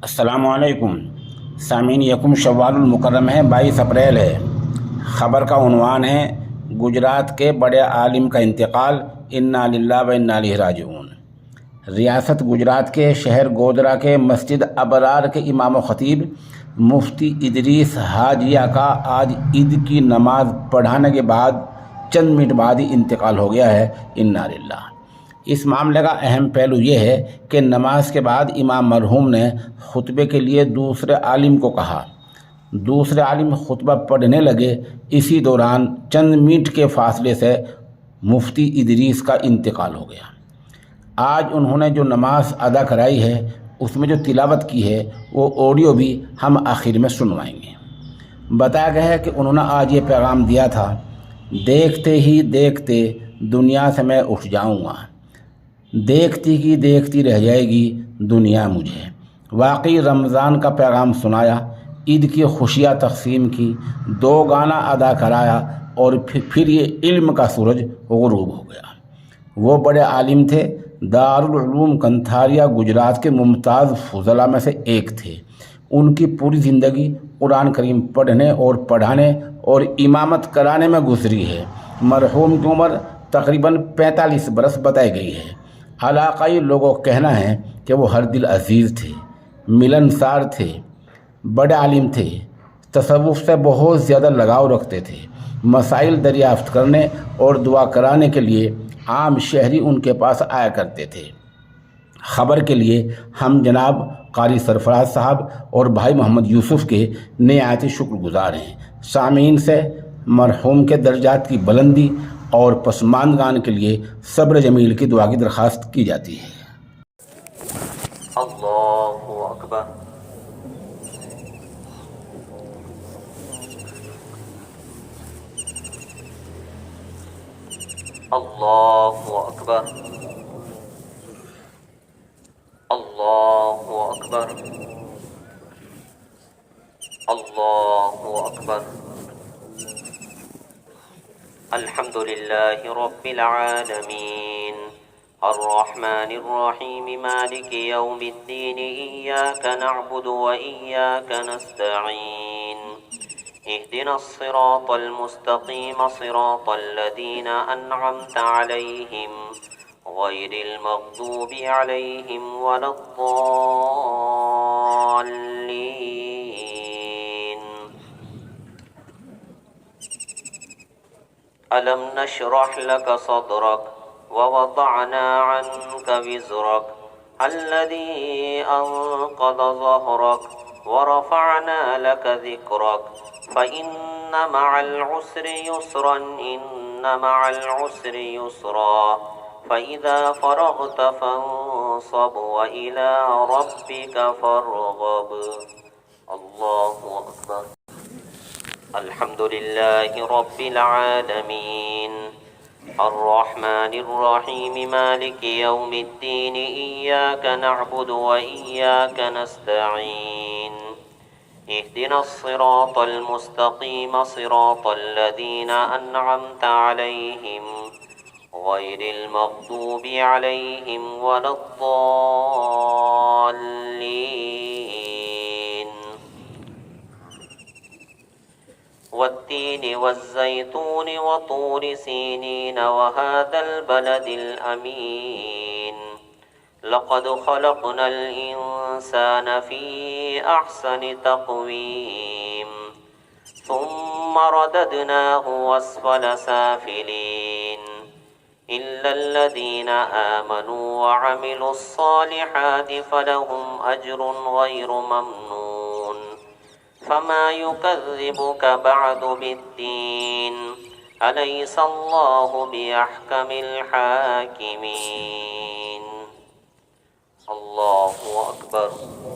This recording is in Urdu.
السلام علیکم سامعین، یکم شوال المکرم ہے، 22 اپریل ہے۔ خبر کا عنوان ہے گجرات کے بڑے عالم کا انتقال، انا للہ و انا الیہ راجعون۔ ریاست گجرات کے شہر گودرا کے مسجد ابرار کے امام و خطیب مفتی ادریس حاجیہ کا آج عید کی نماز پڑھانے کے بعد چند منٹ بعد ہی انتقال ہو گیا ہے، انا للہ۔ اس معاملے کا اہم پہلو یہ ہے کہ نماز کے بعد امام مرحوم نے خطبے کے لیے دوسرے عالم کو کہا۔ دوسرے عالم خطبہ پڑھنے لگے، اسی دوران چند منٹ کے فاصلے سے مفتی ادریس کا انتقال ہو گیا۔ آج انہوں نے جو نماز ادا کرائی ہے، اس میں جو تلاوت کی ہے، وہ آڈیو بھی ہم آخر میں سنوائیں گے۔ بتایا گیا ہے کہ انہوں نے آج یہ پیغام دیا تھا: دیکھتے ہی دیکھتے دنیا سے میں اٹھ جاؤں گا، دیکھتی کی دیکھتی رہ جائے گی دنیا مجھے۔ واقعی رمضان کا پیغام سنایا، عید کی خوشیاں تقسیم کی، 2 گانا ادا کرایا، اور پھر یہ علم کا سورج غروب ہو گیا۔ وہ بڑے عالم تھے، دارالعلوم کنتھاریا گجرات کے ممتاز فضلاء میں سے ایک تھے۔ ان کی پوری زندگی قرآن کریم پڑھنے اور پڑھانے اور امامت کرانے میں گزری ہے۔ مرحوم کی عمر تقریباً 45 برس بتائی گئی ہے۔ علاقائی لوگوں کا کہنا ہے کہ وہ ہر دل عزیز تھے، ملنسار تھے، بڑے عالم تھے، تصوف سے بہت زیادہ لگاؤ رکھتے تھے۔ مسائل دریافت کرنے اور دعا کرانے کے لیے عام شہری ان کے پاس آیا کرتے تھے۔ خبر کے لیے ہم جناب قاری سرفراز صاحب اور بھائی محمد یوسف کے نہایت شکر گزار ہیں۔ سامعین سے مرحوم کے درجات کی بلندی اور پسماندگان کے لیے صبر جمیل کی دعا کی درخواست کی جاتی ہے۔ اللہ اکبر۔ اللہ اکبر۔ اللہ اکبر۔ اللہ اکبر۔ الحمد للہ رب العالمین، الرحمن الرحیم، مالک یوم الدین، ایاک نعبد و ایاک نستعین، اهدنا الصراط المستقیم، صراط الذین انعمت علیہم، غیر المغضوب علیہم ولا الضالین۔ ألم نشرح لك صدرك ووضعنا عنك وزرك الذي أنقض ظهرك ورفعنا لك ذكرك فإن مع العسر يسرا، إن مع العسر يسرا، فإذا فرغت فانصب وإلى ربك فارغب۔ الله أكبر۔ الحمد لله رب العالمين، الرحمن الرحيم، مالك يوم الدين، إياك نعبد وإياك نستعين، اهدنا الصراط المستقيم، صراط الذين أنعمت عليهم، غير المغضوب عليهم ولا الضالين۔ والتين والزيتون وطور سينين وهذا البلد الأمين، لقد خلقنا الإنسان في أحسن تقويم، ثم رددناه أسفل سافلين، إلا الذين آمنوا وعملوا الصالحات فلهم أجر غير ممنون، فما يكذبك بعد بالدين، أليس الله بأحكم الحاكمين۔ الله أكبر۔